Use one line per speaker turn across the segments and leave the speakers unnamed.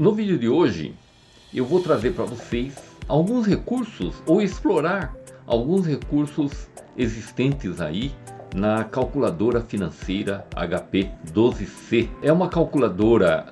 No vídeo de hoje eu vou trazer para vocês alguns recursos ou explorar alguns recursos existentes aí na calculadora financeira HP 12C. É uma calculadora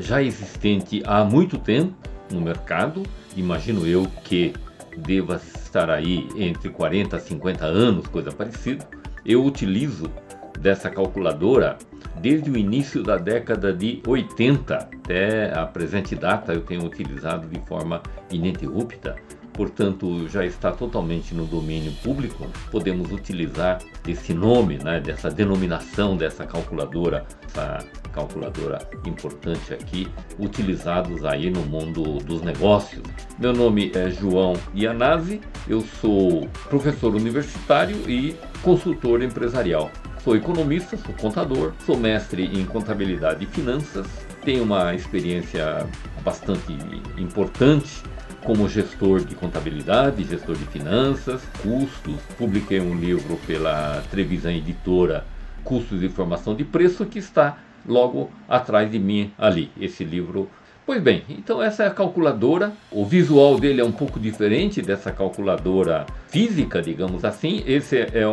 já existente há muito tempo no mercado, imagino eu que deva estar aí entre 40 a 50 anos, coisa parecida. Eu utilizo dessa calculadora desde o início da década de 80 até a presente data. Eu tenho utilizado de forma ininterrupta, portanto já está totalmente no domínio público. Podemos utilizar esse nome, dessa denominação dessa calculadora, essa calculadora importante aqui, utilizados aí no mundo dos negócios. Meu nome é João Iannazzi, eu sou professor universitário e consultor empresarial. Sou economista, sou contador, sou mestre em contabilidade e finanças, tenho uma experiência bastante importante como gestor de contabilidade, gestor de finanças, custos. Publiquei um livro pela Trevisan Editora, Custos de Formação de Preço, que está logo atrás de mim ali, esse livro. Pois bem, então essa é a calculadora. O visual dele é um pouco diferente dessa calculadora física, digamos assim. Esse é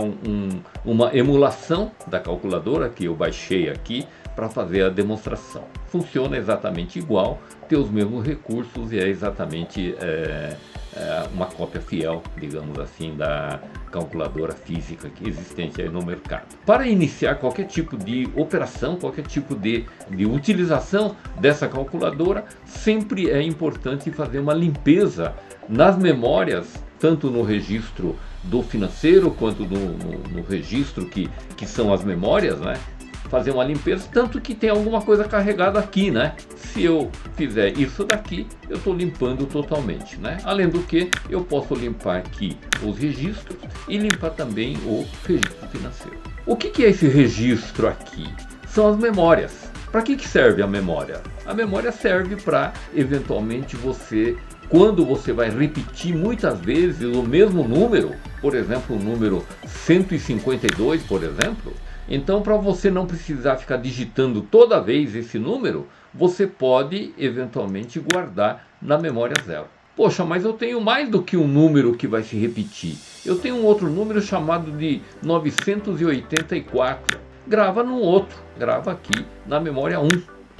uma emulação da calculadora que eu baixei aqui para fazer a demonstração. Funciona exatamente igual, tem os mesmos recursos e é exatamente uma cópia fiel, digamos assim, da calculadora física que existente aí no mercado. Para iniciar qualquer tipo de operação, qualquer tipo de utilização dessa calculadora, sempre é importante fazer uma limpeza nas memórias, tanto no registro do financeiro quanto no registro que são as memórias, fazer uma limpeza, tanto que tem alguma coisa carregada aqui, Se eu fizer isso daqui, eu estou limpando totalmente, Além do que, eu posso limpar aqui os registros e limpar também o registro financeiro. O que é esse registro aqui? São as memórias. Para que serve a memória? A memória serve para, eventualmente, quando você vai repetir muitas vezes o mesmo número, por exemplo, o número 152, por exemplo, então, para você não precisar ficar digitando toda vez esse número, você pode eventualmente guardar na memória zero. Poxa, mas eu tenho mais do que um número que vai se repetir. Eu tenho um outro número chamado de 984. Grava no outro, grava aqui na memória 1.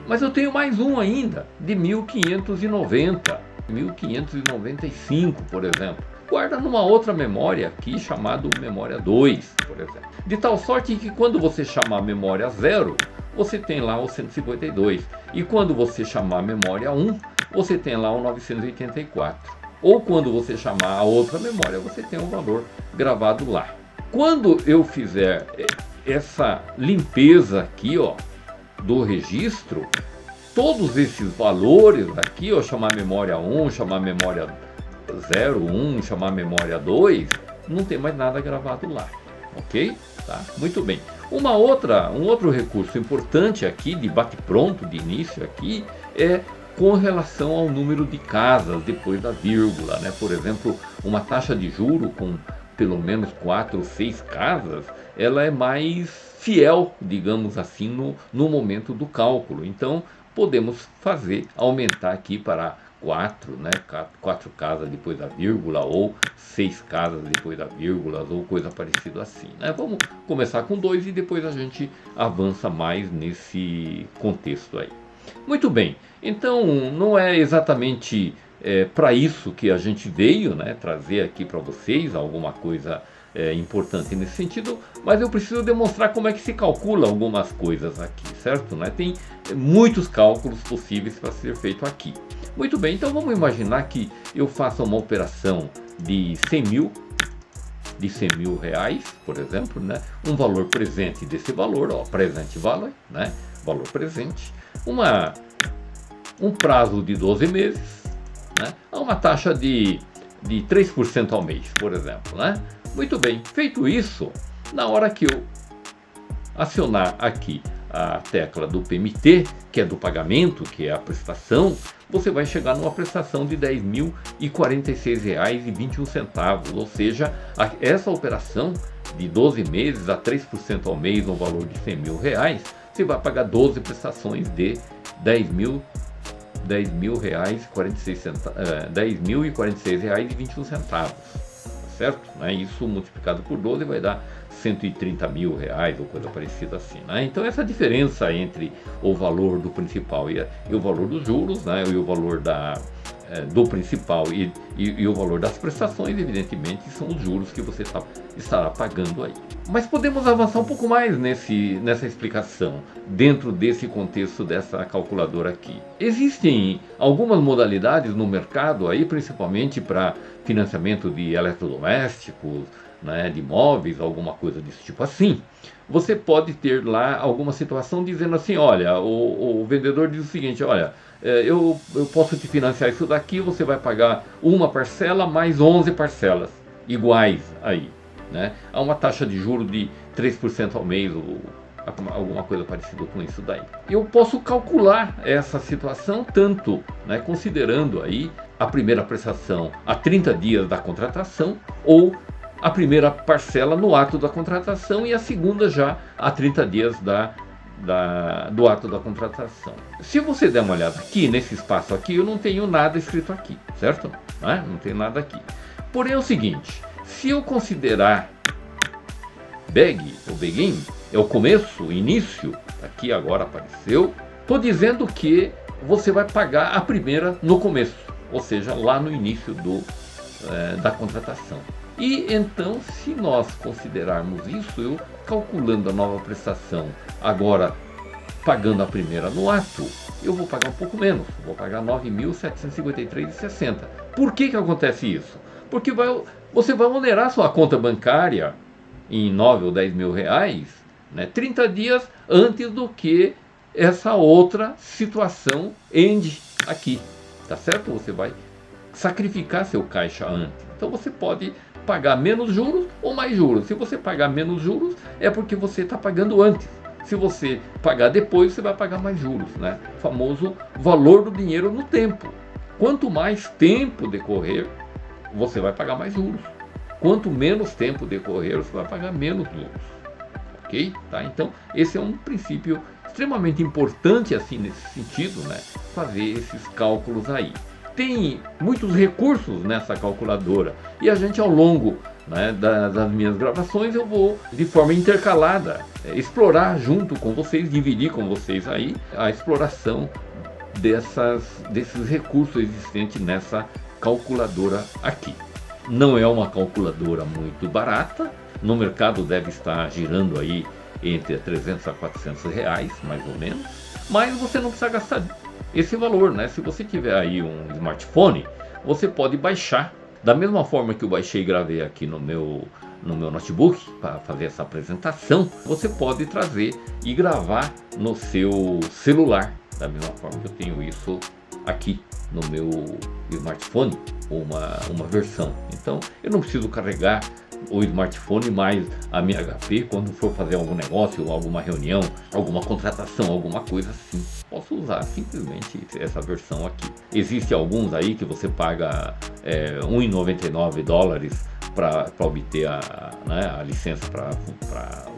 Mas eu tenho mais um ainda, de 1590, 1595, por exemplo. Guarda numa outra memória aqui, chamada memória 2, por exemplo. De tal sorte que quando você chamar a memória 0, você tem lá o 152. E quando você chamar a memória 1, você tem lá o 984. Ou quando você chamar a outra memória, você tem um valor gravado lá. Quando eu fizer essa limpeza aqui, do registro, todos esses valores aqui, chamar memória 1, chamar memória 0, 1, chamar memória 2, não tem mais nada gravado lá, ok? Tá? Muito bem. Um outro recurso importante aqui, de bate-pronto, de início aqui, é com relação ao número de casas depois da vírgula, Por exemplo, uma taxa de juro com pelo menos 4 ou 6 casas, ela é mais fiel, digamos assim, no momento do cálculo. Então, podemos aumentar aqui para 4, 4 casas depois da vírgula, ou 6 casas depois da vírgula, ou coisa parecida assim, Vamos começar com 2 e depois a gente avança mais nesse contexto aí. Muito bem, então não é exatamente para isso que a gente veio, trazer aqui para vocês alguma coisa importante nesse sentido, mas eu preciso demonstrar como é que se calcula algumas coisas aqui, certo? Tem muitos cálculos possíveis para ser feito aqui. Muito bem, então vamos imaginar que eu faça uma operação de 100 mil reais, por exemplo, um valor presente desse valor, presente valor, valor presente, um prazo de 12 meses, a uma taxa de 3% ao mês, por exemplo, Muito bem, feito isso, na hora que eu acionar aqui a tecla do PMT, que é do pagamento, que é a prestação, você vai chegar numa prestação de R$ 10.046,21, ou seja, essa operação de 12 meses a 3% ao mês, no valor de R$ 100 mil, você vai pagar 12 prestações de R$ 10.046,21 centavos, certo? Né? Isso multiplicado por 12 vai dar 130 mil reais ou coisa parecida assim, né? Então essa diferença entre o valor do principal e o valor dos juros, né? E o valor do principal e o valor das prestações, evidentemente, são os juros que você estará pagando aí. Mas podemos avançar um pouco mais nessa explicação, dentro desse contexto dessa calculadora aqui. Existem algumas modalidades no mercado aí, principalmente para financiamento de eletrodomésticos, né, de imóveis, alguma coisa desse tipo assim. Você pode ter lá alguma situação dizendo assim, olha, o vendedor diz o seguinte, olha, eu posso te financiar isso daqui, você vai pagar uma parcela mais 11 parcelas iguais aí, né? Há uma taxa de juros de 3% ao mês, ou alguma coisa parecida com isso daí. Eu posso calcular essa situação tanto, né, considerando aí a primeira prestação a 30 dias da contratação, ou a primeira parcela no ato da contratação e a segunda já a 30 dias do ato da contratação. Se você der uma olhada aqui, nesse espaço aqui, eu não tenho nada escrito aqui, certo? Não tem nada aqui. Porém é o seguinte, se eu considerar bag, ou begin, é o começo, o início, aqui agora apareceu, estou dizendo que você vai pagar a primeira no começo, ou seja, lá no início da contratação. E então, se nós considerarmos isso, eu calculando a nova prestação, agora pagando a primeira no ato, eu vou pagar um pouco menos, vou pagar R$ 9.753,60. Por que acontece isso? Porque você vai onerar sua conta bancária em 9 ou 10 mil reais, né, 30 dias antes do que essa outra situação ende aqui, tá certo? Você vai sacrificar seu caixa antes. Então você pode pagar menos juros ou mais juros. Se você pagar menos juros, é porque você está pagando antes. Se você pagar depois, você vai pagar mais juros, né? O famoso valor do dinheiro no tempo. Quanto mais tempo decorrer, você vai pagar mais juros. Quanto menos tempo decorrer, você vai pagar menos juros. Ok? Tá? Então, esse é um princípio extremamente importante assim nesse sentido, né? Fazer esses cálculos aí. Tem muitos recursos nessa calculadora e a gente, ao longo, né, das minhas gravações, eu vou de forma intercalada explorar junto com vocês, dividir com vocês aí a exploração desses recursos existentes nessa calculadora aqui. Não é uma calculadora muito barata, no mercado deve estar girando aí entre 300 a 400 reais, mais ou menos, mas você não precisa gastar esse valor, né? Se você tiver aí um smartphone, você pode baixar, da mesma forma que eu baixei e gravei aqui no meu notebook para fazer essa apresentação, você pode trazer e gravar no seu celular, da mesma forma que eu tenho isso aqui no meu smartphone, uma versão. Então eu não preciso carregar o smartphone mais a minha HP quando for fazer algum negócio, alguma reunião, alguma contratação, alguma coisa assim. Posso usar simplesmente essa versão aqui. Existem alguns aí que você paga $1,99 para obter a licença para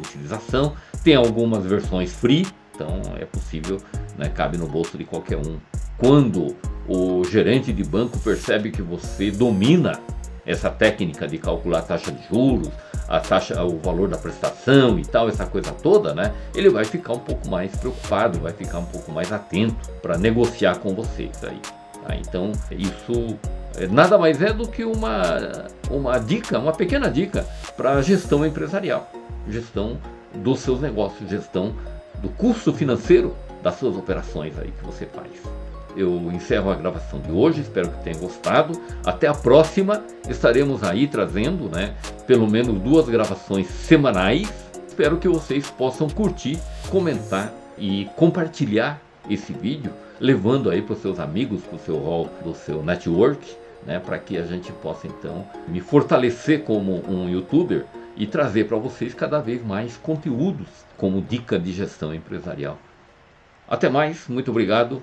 utilização. Tem algumas versões free, então é possível, né, cabe no bolso de qualquer um. Quando o gerente de banco percebe que você domina essa técnica de calcular a taxa de juros, o valor da prestação e tal, essa coisa toda, né? Ele vai ficar um pouco mais preocupado, vai ficar um pouco mais atento para negociar com vocês aí. Tá? Então, isso nada mais é do que uma dica, uma pequena dica para a gestão empresarial, gestão dos seus negócios, gestão do custo financeiro das suas operações aí que você faz. Eu encerro a gravação de hoje, espero que tenham gostado. Até a próxima, estaremos aí trazendo, né, pelo menos 2 gravações semanais. Espero que vocês possam curtir, comentar e compartilhar esse vídeo, levando aí para os seus amigos, para o seu hall, do seu network, né, para que a gente possa então me fortalecer como um youtuber e trazer para vocês cada vez mais conteúdos como dica de gestão empresarial. Até mais, muito obrigado.